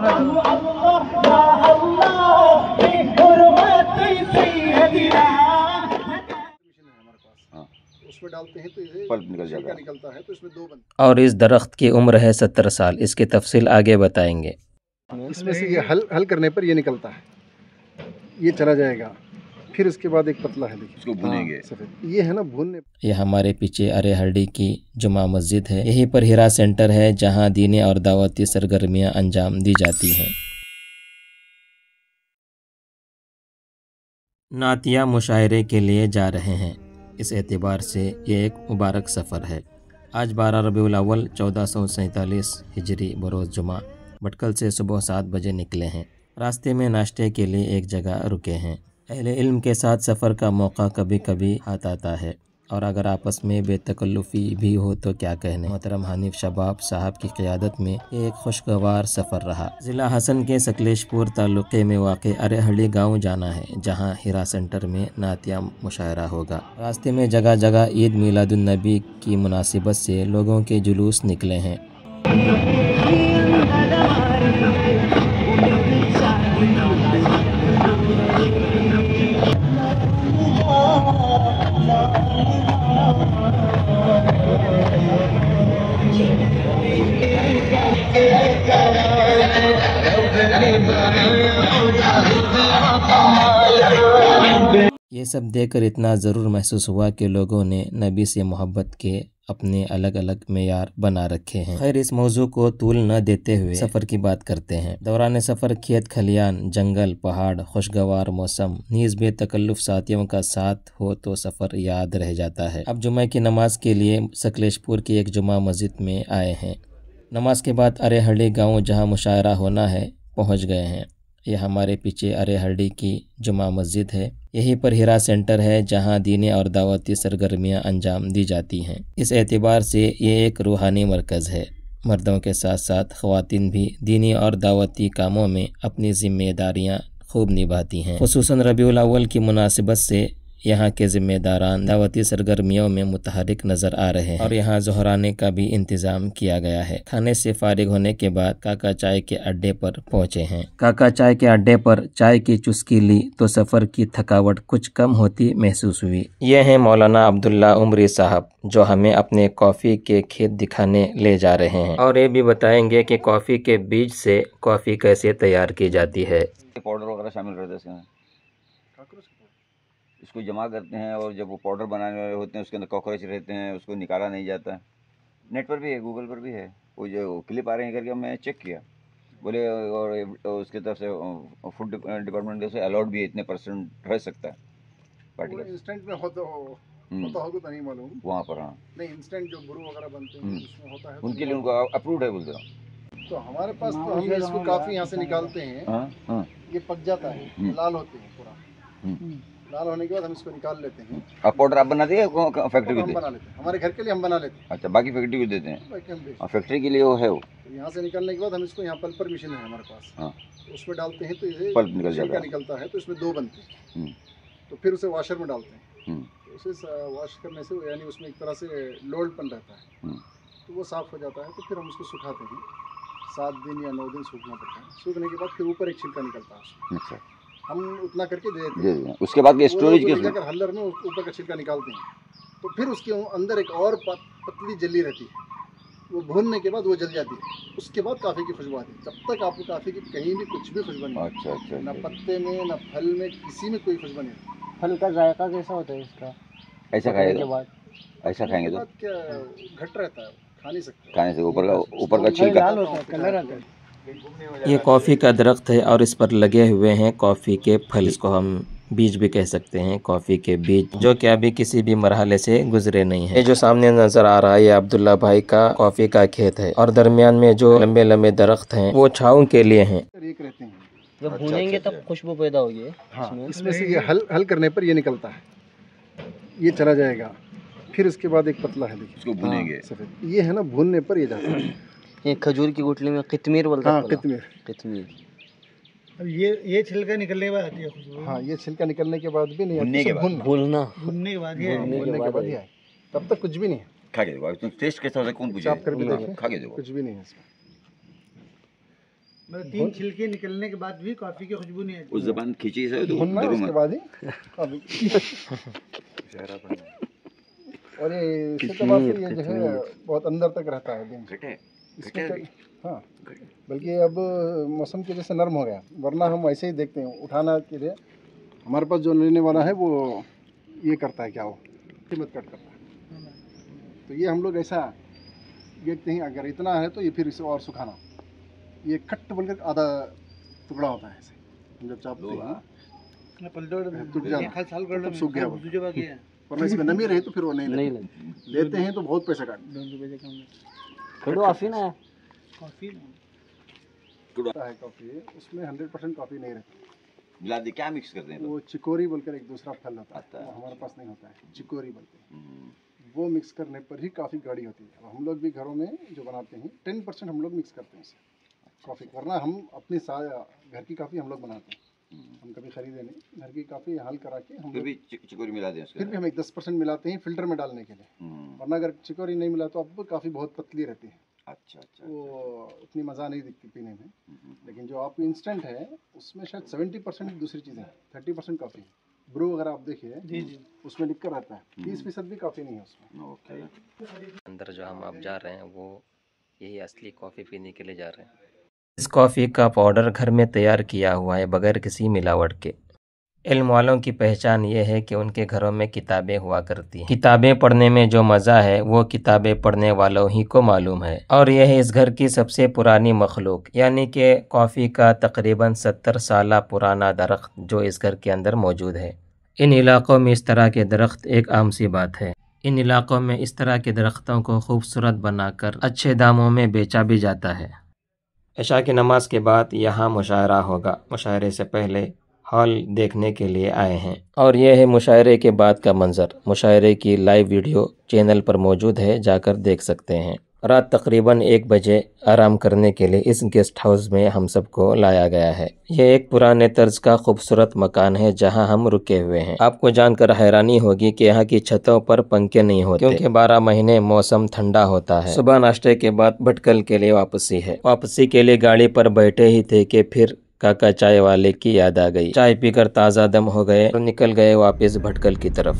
उसमें डालते हैं तो ये पल्प निकलता है तो इसमें दो बनते। और इस दरख्त की उम्र है 70 साल। इसकी तफसील आगे बताएंगे। इसमें से ये हल करने पर ये निकलता है, ये चला जाएगा, फिर उसके बाद एक पतला है, देखिए इसको भूनेंगे सफेद, ये है ना भूनने। ये हमारे पीछे अरेहल्डी की जुमा मस्जिद है। यहीं पर हिरा सेंटर है जहां दीनी और दावती सरगर्मियां अंजाम दी जाती हैं। नातिया मुशायरे के लिए जा रहे हैं। इस एतबार से ये एक मुबारक सफ़र है। आज 12 रबीउल अव्वल 1447 हिजरी बरोज़ जुमा भटकल से सुबह 7 बजे निकले हैं। रास्ते में नाश्ते के लिए एक जगह रुके हैं। अहले इल्म के साथ सफ़र का मौका कभी कभी हाथ आता है और अगर आपस में बेतकल्लुफ़ी भी हो तो क्या कहने। मोहतरम हनीफ शबाब साहब की क़यादत में ये एक खुशगवार सफ़र रहा। ज़िला हसन के सकलेशपुर तालुक़े में वाक़े अरेहल्डी गांव जाना है जहां हिरा सेंटर में नातिया मुशायरा होगा। रास्ते में जगह जगह ईद मिलादुन्नबी की मुनासिबत से लोगों के जुलूस निकले हैं। ये सब देखकर इतना ज़रूर महसूस हुआ कि लोगों ने नबी से मोहब्बत के अपने अलग अलग मेयार बना रखे हैं। खैर, इस मौजू को तूल न देते हुए सफ़र की बात करते हैं। दौरान सफ़र खेत खलियान, जंगल, पहाड़, खुशगवार मौसम, नीज़ बेतकल्लुफ़ साथियों का साथ हो तो सफ़र याद रह जाता है। अब जुम्मे की नमाज के लिए सकलेशपुर की एक जुमा मस्जिद में आए हैं। नमाज के बाद अरेहल्डी गाँव जहाँ मुशायरा होना है पहुँच गए हैं। यह हमारे पीछे अरेहल्डी की जुमा मस्जिद है। यहीं पर हिरा सेंटर है जहां दीनी और दावती सरगर्मियां अंजाम दी जाती हैं। इस एतबार से ये एक रूहानी मरकज़ है। मर्दों के साथ साथ ख़वातीन भी दीनी और दावती कामों में अपनी ज़िम्मेदारियां खूब निभाती हैं। खुसूसन रबीउल अव्वल की मुनासिबत से यहाँ के ज़िम्मेदारान दावती सरगर्मियों में मुतहरिक नज़र आ रहे हैं और यहाँ ज़ोहराने का भी इंतज़ाम किया गया है। खाने से फारिग होने के बाद काका चाय के अड्डे पर पहुँचे हैं। काका चाय के अड्डे पर चाय की चुस्की ली तो सफ़र की थकावट कुछ कम होती महसूस हुई। ये हैं मौलाना अब्दुल्ला उमरी साहब जो हमें अपने कॉफ़ी के खेत दिखाने ले जा रहे हैं और ये भी बताएंगे कि कॉफ़ी के बीज से कॉफ़ी कैसे तैयार की जाती है। पाउडर वगैरह शामिल करते हैं, इसको जमा करते हैं और जब वो पाउडर बनाने वाले होते हैं उसके अंदर कॉकरोच रहते हैं, उसको निकाला नहीं जाता। नेट पर भी है, गूगल पर भी है, वो जो क्लिप आ रहे हैं करके मैं चेक किया, बोले और उसके तरफ से फूड डिपार्टमेंट से अलाउड भी है, इतने % रह सकता है पार्टिकल। इंस्टेंट में होता होगा तो नहीं मालूम वहाँ पर। हाँ नहीं, इंस्टेंट जो ब्रू वगैरह बनते हैं उसमें होता है, उनके लिए उनको अप्रूव्ड है बोलते हैं। तो हमारे पास तो हम इसको काफ़ी यहाँ से निकालते हैं। ये पक जाता है, लाल होते हैं पूरा, लाल होने के बाद हम इसको निकाल लेते हैं। आप पाउडर आप बनाते हैं फैक्ट्री को? हम बना लेते हैं, हमारे घर के लिए हम बना लेते हैं। अच्छा, बाकी फैक्ट्री को देते हैं? फैक्ट्री के लिए वो है। वो तो यहाँ से निकालने के बाद हम इसको यहाँ पल्पर मशीन है हमारे पास, हाँ, तो उसमें डालते हैं तो ये पल्प निकलता है तो इसमें दो बनते हैं। तो फिर उसे वॉशर में डालते हैं, तो उसे वॉश करने से यानी उसमें एक तरह से लोल्डपन रहता है, तो वो साफ़ हो जाता है। तो फिर हम उसको सुखाते हैं, 7 दिन या 9 दिन सूखना पड़ता है। सूखने के बाद फिर ऊपर एक छिलका निकलता है उसमें। अच्छा, हम उतना करके दे देते हैं। उसके बाद स्टोरेज के अगर हल्लर में ऊपर का छिलका निकालते हैं तो फिर उसके अंदर एक और पतली जली रहती है, वो भूनने के बाद वो जल जाती है। उसके बाद काफ़ी की खुशबू आती है। तब तक आपको काफ़ी की कहीं भी कुछ भी खुशबू नहीं। अच्छा, ना पत्ते में ना फल में, किसी में कोई खुशबू नहीं। फल का जायका कैसा होता है इसका? ऐसा खाएंगे, ऐसा खाएंगे तो क्या घट रहता है, खा नहीं सकते। खाने से ऊपर का छिलका लाल होता है, कलर आता है। ये कॉफ़ी का दरख्त है और इस पर लगे हुए हैं कॉफ़ी के फल। इसको हम बीज भी कह सकते हैं, कॉफ़ी के बीज, जो कि अभी किसी भी मरहले से गुजरे नहीं है। ये जो सामने नज़र आ रहा है ये अब्दुल्ला भाई का कॉफ़ी का खेत है और दरमियान में जो लंबे लंबे दरख्त हैं वो छाँव के लिए हैं। जब भूनेंगे तब खुशबू पैदा होगी। हाँ, इसमें से ये हल करने पर ये निकलता है, ये चला जाएगा, फिर उसके बाद एक पतला है, देखिए इसको भूनेंगे सफेद, ये है ना भूनने पर ये जाता है। ये खजूर की गुठली में कितमीर बोलते हैं। हाँ, कितमीर। अब ये छिलका निकलने के बाद आती है खुशबू। हाँ, ये छिलका निकलने के बाद भी नहीं आती, भूनने के बाद ही आए, तब तक कुछ भी नहीं है। खा के देखो, तुम टेस्ट कैसा होता है कौन पूछे? आप करके देखो, खा के देखो, कुछ भी नहीं है इसमें। मतलब 3 छिलके निकलने के बाद भी कॉफी की खुशबू नहीं आती। उस जबान खींची से भुनना उसके बाद ही कॉफी। और ये इसके तो बाद ये जो है बहुत अंदर तक रहता है दिन। इसमें हाँ, बल्कि अब मौसम की वजह से नरम हो गया, वरना हम ऐसे ही देखते हैं उठाना के लिए। हमारे पास जो लेने वाला है वो ये करता है, क्या वो कीमत कट करता है, तो ये हम लोग ऐसा देखते हैं अगर इतना है तो ये फिर इसे और सुखाना। ये कट बोलकर आधा टुकड़ा होता है, ऐसे हम जब चापते हैं टूट जाना, सूख गया वो। वरना इसमें नमी रहे तो फिर वो नहीं लेते हैं तो बहुत पैसा काटते हैं। कॉफ़ी है कॉफ़ी, उसमें 100% कॉफ़ी नहीं रहती। मिलाते क्या मिक्स करते हैं? वो चिकोरी बोलकर एक दूसरा फल होता है, वो हमारे पास नहीं होता है, चिकोरी बोलते हैं। वो मिक्स करने पर ही काफ़ी गाढ़ी होती है। हम लोग भी घरों में जो बनाते हैं 10% हम लोग मिक्स करते हैं इसे कॉफ़ी, वरना हम अपनी घर की कॉफ़ी हम लोग बनाते हैं, हम कभी खरीदे नहीं। घर की कॉफ़ी हल करा के हम फिर भी चिकोरी मिला दें, फिर भी हम 10% मिलाते हैं फिल्टर में डालने के लिए, वरना अगर चिकोरी नहीं मिला तो अब काफ़ी बहुत पतली रहती है। अच्छा, वो उतनी मज़ा नहीं दिखती पीने में। लेकिन जो आपकी इंस्टेंट है उसमें शायद 70% दूसरी चीज़ें हैं, 30% कॉफ़ी। ब्रू अगर आप देखिए उसमें लिख कर रहता है 30% भी कॉफ़ी नहीं है उसमें। अंदर जो हम आप जा रहे हैं वो यही असली कॉफ़ी पीने के लिए जा रहे हैं। इस कॉफ़ी का पाउडर घर में तैयार किया हुआ है बगैर किसी मिलावट के। इल्म वालों की पहचान ये है कि उनके घरों में किताबें हुआ करती हैं। किताबें पढ़ने में जो मज़ा है वो किताबें पढ़ने वालों ही को मालूम है। और यह है इस घर की सबसे पुरानी मखलूक, यानी कि कॉफ़ी का तकरीबन 70 साल पुराना दरख्त जो इस घर के अंदर मौजूद है। इन इलाक़ों में इस तरह के दरख्त एक आम सी बात है। इन इलाक़ों में इस तरह के दरख्तों को खूबसूरत बनाकर अच्छे दामों में बेचा भी जाता है। इशा की नमाज के बाद यहाँ मुशायरा होगा। मुशायरे से पहले हॉल देखने के लिए आए हैं और यह है मुशायरे के बाद का मंजर। मुशायरे की लाइव वीडियो चैनल पर मौजूद है, जाकर देख सकते हैं। रात तकरीबन 1 बजे आराम करने के लिए इस गेस्ट हाउस में हम सबको लाया गया है। यह एक पुराने तर्ज का खूबसूरत मकान है जहां हम रुके हुए हैं। आपको जानकर हैरानी होगी कि यहाँ की छतों पर पंखे नहीं होते क्योंकि 12 महीने मौसम ठंडा होता है। सुबह नाश्ते के बाद भटकल के लिए वापसी है। वापसी के लिए गाड़ी पर बैठे ही थे कि फिर काका चाय वाले की याद आ गई। चाय पीकर ताज़ा दम हो गए और निकल गए वापस भटकल की तरफ।